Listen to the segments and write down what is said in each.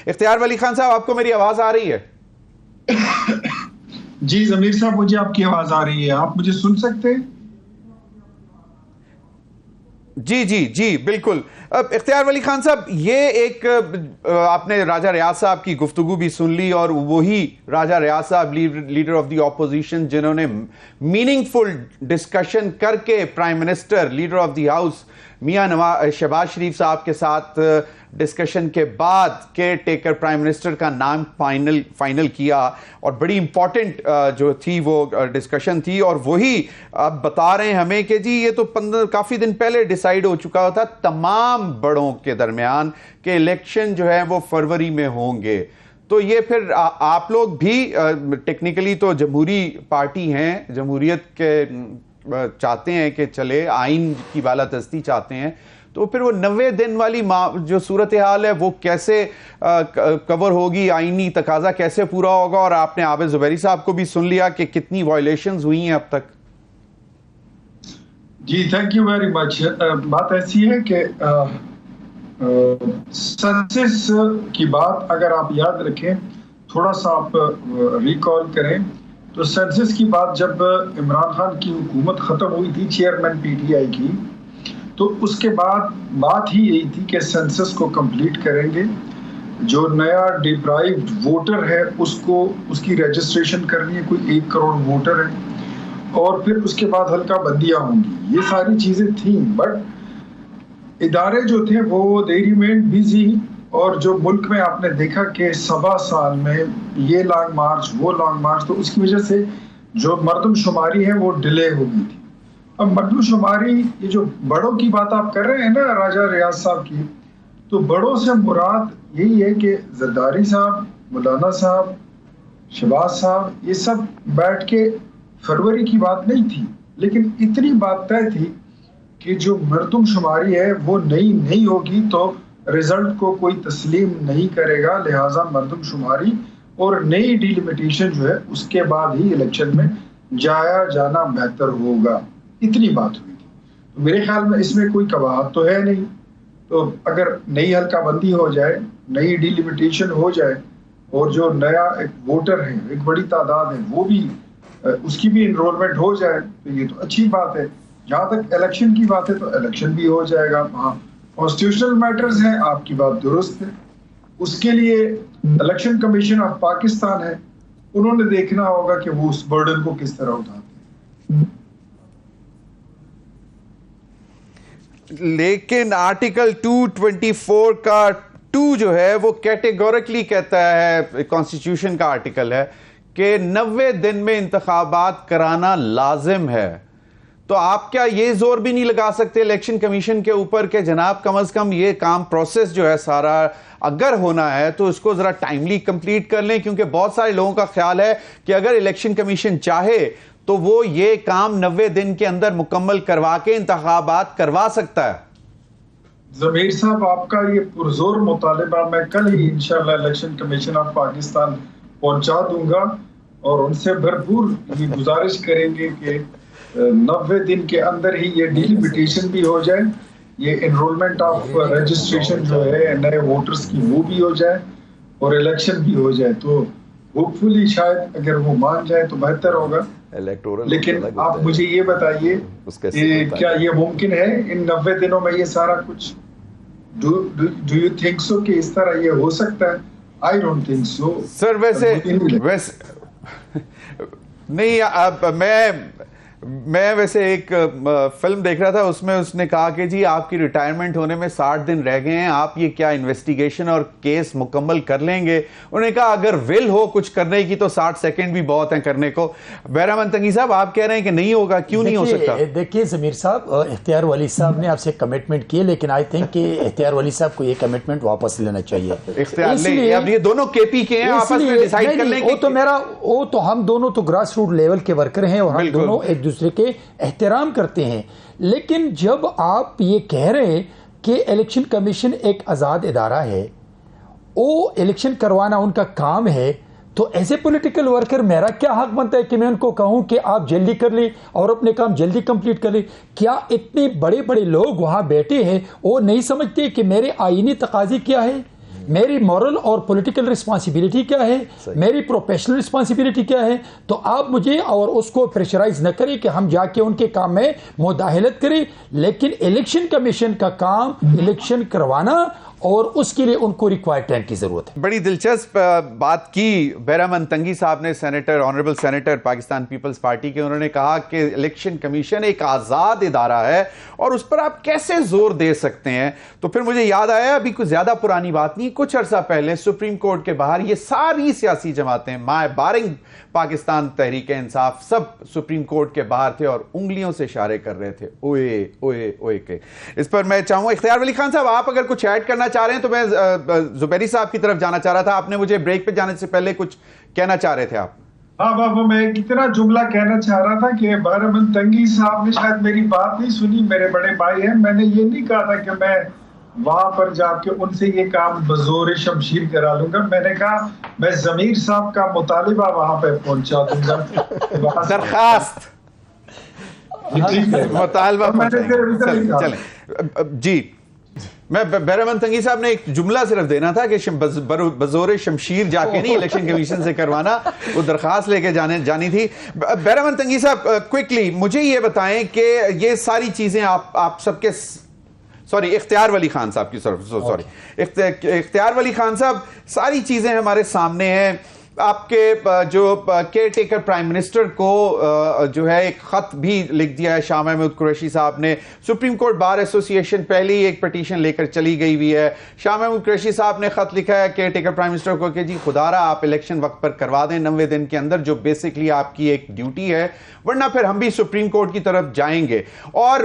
اختیار ولی خان صاحب آپ کو میری آواز آ رہی ہے؟ جی ضمیر صاحب مجھے آپ کی آواز آ رہی ہے، آپ مجھے سن سکتے ہیں؟ جی جی جی بالکل. اختیار ولی خان صاحب، یہ ایک آپ نے راجہ ریاض صاحب کی گفتگو بھی سن لی، اور وہی راجہ ریاض صاحب لیڈر آف دی اپوزیشن جنہوں نے میننگ فل ڈسکشن کر کے prime minister leader of the house میاں شہباز شریف صاحب کے ساتھ ڈسکشن کے بعد کیئر ٹیکر پرائم منسٹر کا نام فائنل کیا، اور بڑی امپورٹنٹ جو تھی وہ ڈسکشن تھی، اور وہی اب بتا رہے ہیں ہمیں کہ جی یہ تو کافی دن پہلے ڈیسائیڈ ہو چکا تھا تمام بڑوں کے درمیان کہ الیکشن جو ہے وہ فروری میں ہوں گے. تو یہ پھر آپ لوگ بھی ٹیکنیکلی تو جمہوری پارٹی ہیں، جمہوریت کے چاہتے ہیں کہ چلے، آئین کی بالادستی چاہتے ہیں، تو پھر وہ 90 دن والی جو صورتحال ہے وہ کیسے کور ہوگی، آئینی تقاضا کیسے پورا ہوگا؟ اور آپ نے عابد زبیری صاحب کو بھی سن لیا کہ کتنی وائلیشنز ہوئی ہیں اب تک. جی تھینک یو ویری مچ. بات ایسی ہے کہ سینسس کی بات اگر آپ یاد رکھیں، تھوڑا سا آپ ریکال کریں تو سینسس کی بات جب عمران خان کی حکومت ختم ہوئی تھی چیئرمین پی ٹی آئی کی، تو اس کے بعد بات ہی یہی تھی کہ سینسس کو کمپلیٹ کریں گے، جو نیا ڈیپرائیوڈ ووٹر ہے اس کی رجسٹریشن کرنی ہے، کوئی 1 کروڑ ووٹر ہے، اور پھر اس کے بعد حلقہ بندیاں ہوں گی. یہ ساری چیزیں تھیں، بٹ ادارے جو تھے وہ دے ریمینڈ بیزی. اور جو ملک میں آپ نے دیکھا کہ 7 سال میں یہ لانگ مارچ وہ لانگ مارچ، تو اس کی وجہ سے جو مردم شماری ہے وہ ڈیلے ہو گئی تھی. اب مردم شماری، یہ جو بڑوں کی بات آپ کر رہے ہیں نا راجہ ریاض صاحب کی، تو بڑوں سے مراد یہی ہے کہ زرداری صاحب، مولانا صاحب، شہباز صاحب، یہ سب بیٹھ کے فروری کی بات نہیں تھی، لیکن اتنی بات طے تھی کہ جو مردم شماری ہے وہ نئی نہیں ہوگی تو رزلٹ کو کوئی تسلیم نہیں کرے گا، لہٰذا مردم شماری اور نئی ڈیلیمیٹیشن جو ہے اس کے بعد ہی الیکشن میں جایا جانا بہتر ہوگا. اتنی بات ہوئی تھی. تو میرے خیال میں اس میں کوئی قباحت تو ہے نہیں. تو اگر نئی حلقہ بندی ہو جائے، نئی ڈیلیمیٹیشن ہو جائے، اور جو نیا ایک ووٹر ہے، ایک بڑی تعداد ہے، وہ بھی اس کی بھی انرولمنٹ ہو جائے تو یہ تو اچھی بات ہے. جہاں تک الیکشن کی بات ہے تو الیکشن بھی ہو جائے گا. ہاں کانسٹیٹیوشنل میٹرز ہیں، آپ کی بات درست ہے. اس کے لیے الیکشن کمیشن آف پاکستان ہے، انہوں نے دیکھنا ہوگا کہ وہ اس برڈن کو کس طرح اٹھاتے ہیں. لیکن آرٹیکل 224 کا 2 جو ہے وہ کیٹیگورکلی کہتا ہے، کانسٹیٹیوشن کا آرٹیکل ہے کہ 90 دن میں انتخابات کرانا لازم ہے. تو آپ کیا یہ زور بھی نہیں لگا سکتے الیکشن کمیشن کے اوپر کہ جناب کم از کم یہ کام پروسیس جو ہے سارا اگر ہونا ہے تو اس کو ذرا ٹائملی کمپلیٹ کر لیں؟ کیونکہ بہت سارے لوگوں کا خیال ہے کہ اگر الیکشن کمیشن چاہے تو وہ یہ کام 90 دن کے اندر مکمل کروا کے انتخابات کروا سکتا ہے. ضمیر صاحب آپ کا یہ پرزور مطالبہ میں کل ہی انشاءاللہ الیکشن کمیشن آف پاکستان پہنچا دوں گا، اور ان سے بھرپور یہ گزارش کریں گے کہ 90 دن کے اندر ہی یہ ڈیلیمیٹیشن بھی ہو جائے، یہ انرولمنٹ آف رجسٹریشن جو ہے نئے ووٹرز کی وہ بھی ہو جائے، اور الیکشن بھی ہو جائے. تو ہوپ فلی شاید اگر وہ مان جائے تو بہتر ہوگا. لیکن آپ مجھے یہ بتائیے کہ کیا یہ ممکن ہے ان 90 دنوں میں یہ سارا کچھ؟ ڈو یو تھنک سو کہ اس طرح یہ ہو سکتا ہے؟ I don't think so. سر ویسے نہیں، اب میں ویسے ایک فلم دیکھ رہا تھا، اس میں اس نے کہا کہ جی آپ کی ریٹائرمنٹ ہونے میں 60 دن رہ گئے ہیں، آپ یہ کیا انویسٹیگیشن اور کیس مکمل کر لیں گے؟ انہوں نے کہا اگر ول ہو کچھ کرنے کی تو 60 سیکنڈ بھی بہت ہیں کرنے کو. بہرحال تنگی صاحب آپ کہہ رہے ہیں کہ نہیں ہوگا، کیوں نہیں ہو سکتا؟ دیکھیے ضمیر صاحب، اختیار ولی صاحب نے آپ سے کمٹمنٹ کی، لیکن آئی تھنک کہ اختیار ولی صاحب کو یہ کمٹمنٹ واپس لینا چاہیے. اختیار نہیں، اب یہ دونوں کے پی کے ہیں، آپس میں ڈیسائیڈ کر لیں گے. وہ تو ہم دونوں تو گراس روٹ لیول کے ورکر ہیں، اور ہم دونوں ایک دوسرے کے احترام کرتے ہیں. لیکن جب آپ یہ کہہ رہے ہیں کہ الیکشن کمیشن ایک آزاد ادارہ ہے، وہ الیکشن کروانا ان کا کام ہے، تو ایسے پولیٹیکل ورکر میرا کیا حق بنتا ہے کہ میں ان کو کہوں کہ آپ جلدی کر لیں اور اپنے کام جلدی کمپلیٹ کر لیں؟ کیا اتنے بڑے بڑے لوگ وہاں بیٹھے ہیں وہ نہیں سمجھتے کہ میرے آئینی تقاضے کیا ہے؟ میری مورل اور پولیٹیکل رسپانسبلٹی کیا ہے, میری پروفیشنل رسپانسبلٹی کیا ہے. تو آپ مجھے اور اس کو پریشرائز نہ کریں کہ ہم جا کے ان کے کام میں مداخلت کریں, لیکن الیکشن کمیشن کا کام الیکشن کروانا اور اس کے لیے ان کو ریکوائرڈ ٹائم کی ضرورت ہے. بڑی دلچسپ بات کی بہرامند تنگی صاحب نے, senator, honourable senator Pakistan Peoples Party کے. انہوں نے کہا کہ الیکشن کمیشن ایک آزاد ادارہ ہے اور اس پر آپ کیسے زور دے سکتے ہیں. تو پھر مجھے یاد آیا, ابھی کچھ زیادہ پرانی بات نہیں, کچھ عرصہ پہلے سپریم کورٹ کے باہر یہ ساری سیاسی جماعتیں, مائے بارنگ پاکستان تحریک انصاف, سب سپریم کورٹ کے باہر تھے اور انگلیوں سے اشارے کر رہے تھے اوئے اوئے اوئے کے. اس پر میں چاہوں گا اختیار ولی خان صاحب آپ اگر کچھ ایڈ کرنا چاہ رہے ہیں تو میں زبیری صاحب کی طرف جانا چاہ رہا تھا. آپ نے مجھے بریک پہ جانے سے پہلے کچھ کہنا چاہ رہے تھے آپ. ہاں بابا, میں اتنا جملہ کہنا چاہ رہا تھا کہ بہرامند تنگی صاحب نے شاید میری بات نہیں سنی, میرے بڑے بھائی ہیں. میں نے یہ نہیں کہا تھا کہ میں وہاں پر جا کے ان سے یہ کام بزور شمشیر کرا لوں گا. میں نے کہا میں ضمیر صاحب کا مطالبہ وہاں پہ پہنچا دوں گا, درخواست مطالبہ چلیں. جی میں بہرامند تنگی صاحب نے ایک جملہ صرف دینا تھا کہ بزور شمشیر جا کے نہیں الیکشن کمیشن سے کروانا, وہ درخواست لے کے جانی تھی. بہرامند تنگی صاحب کوئکلی مجھے یہ بتائیں کہ یہ ساری چیزیں آپ سب کے, سوری اختیار ولی خان صاحب کی طرف, سوری اختیار ولی خان صاحب, ساری چیزیں ہمارے سامنے ہیں. آپ کے جو کیئر ٹیکر پرائم منسٹر کو جو ہے ایک خط بھی لکھ دیا ہے شاہ محمود قریشی صاحب نے. سپریم کورٹ بار ایسوسی ایشن پہلے ہی ایک پٹیشن لے کر چلی گئی ہوئی ہے. شاہ محمود قریشی صاحب نے خط لکھا ہے کیئر ٹیکر پرائم منسٹر کو کہ جی خدا را آپ الیکشن وقت پر کروا دیں 90 دن کے اندر, جو بیسکلی آپ کی ایک ڈیوٹی ہے, ورنہ پھر ہم بھی سپریم کورٹ کی طرف جائیں گے. اور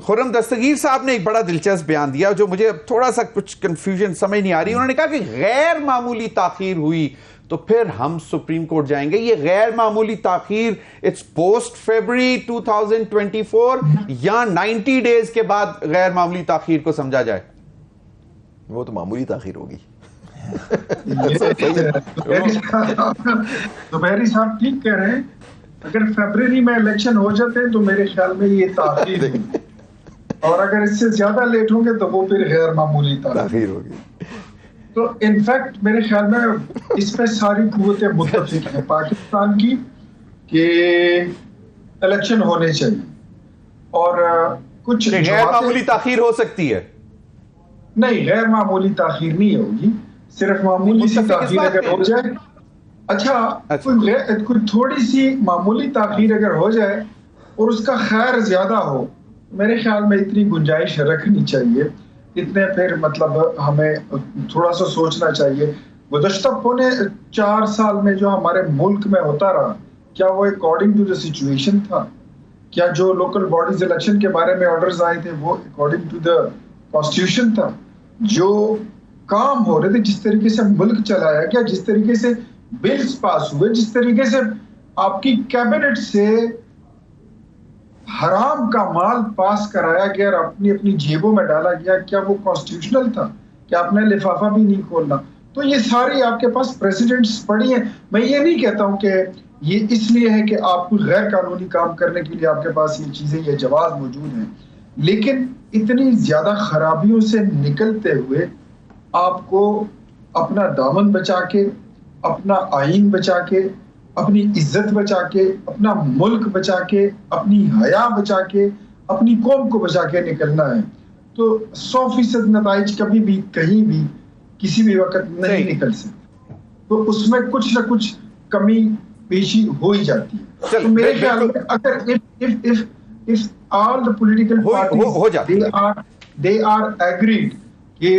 خرم دستگیر صاحب نے ایک بڑا دلچسپ بیان دیا جو مجھے تھوڑا سا کچھ کنفیوژن سمجھ نہیں آ رہی. انہوں نے کہا کہ غیر معمولی تاخیر ہوئی تو پھر ہم سپریم کورٹ جائیں گے. یہ غیر معمولی تاخیر اٹس پوسٹ فیبری 2024 یا 90 ڈیز کے بعد غیر معمولی تاخیر کو سمجھا جائے؟ وہ تو معمولی تاخیر ہوگی. زبیری صاحب ٹھیک کہہ رہے ہیں, اگر فیبرری میں الیکشن ہو جاتے ہیں تو میرے خیال میں یہ تاخیر ہے, اور اگر اس سے زیادہ لیٹ ہوں گے تو وہ پھر غیر معمولی تاخیر ہوگی. تو انفیکٹ میرے خیال میں اس پہ ساری قوتیں متفق ہیں پاکستان کی کہ الیکشن ہونے چاہیے, اور کچھ غیر معمولی تاخیر ہو سکتی ہے. نہیں, غیر معمولی تاخیر نہیں ہوگی, صرف معمولی سی تاخیر اگر ہو جائے, اچھا کوئی تھوڑی سی معمولی تاخیر اگر ہو جائے اور اس کا خیر زیادہ ہو, میرے خیال میں اتنی گنجائش رکھنی چاہیے. اتنے پھر مطلب ہمیں تھوڑا سا سوچنا چاہیے. گزشتہ پونے 4 سال میں جو ہمارے ملک میں ہوتا رہا, کیا وہ اکارڈنگ ٹو دا سچویشن تھا؟ کیا جو لوکل باڈیز الیکشن کے بارے میں آرڈرز آئے تھے وہ اکارڈنگ ٹو دا کانسٹیٹیوشن تھا؟ جو کام ہو رہے تھے, جس طریقے سے ملک چلایا گیا, جس طریقے سے بلز پاس ہوئے, جس طریقے سے آپ کی کیبنٹ سے حرام کا مال پاس کرایا گیا اور اپنی اپنی جیبوں میں ڈالا گیا, کیا وہ کانسٹیٹیوشنل تھا؟ کیا آپ نے لفافہ بھی نہیں کھولنا؟ تو یہ ساری آپ کے پاس پریسیڈنٹس پڑی ہیں. میں یہ نہیں کہتا ہوں کہ یہ اس لیے ہے کہ آپ کو غیر قانونی کام کرنے کے لیے آپ کے پاس یہ چیزیں, یہ جواز موجود ہیں, لیکن اتنی زیادہ خرابیوں سے نکلتے ہوئے آپ کو اپنا دامن بچا کے, اپنا آئین بچا کے, اپنی عزت بچا کے, اپنا ملک بچا کے, اپنی حیا بچا کے, اپنی قوم کو بچا کے نکلنا ہے. تو 100% نتائج کبھی بھی کہیں بھی کسی بھی وقت نہیں نکل سکتے, تو اس میں کچھ نہ کچھ کمی پیشی ہو ہی جاتی ہے. تو میرے خیال میں اگر if all the political parties they are agreed کہ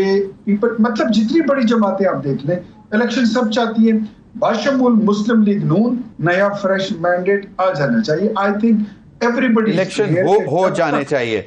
مطلب جتنی بڑی جماعتیں آپ دیکھ لیں, الیکشن سب چاہتی ہیں, باشمول مسلم لیگ نون نیا فریش مینڈیٹ آ جانا چاہیے. I think everybody election ہو جانے چاہیے.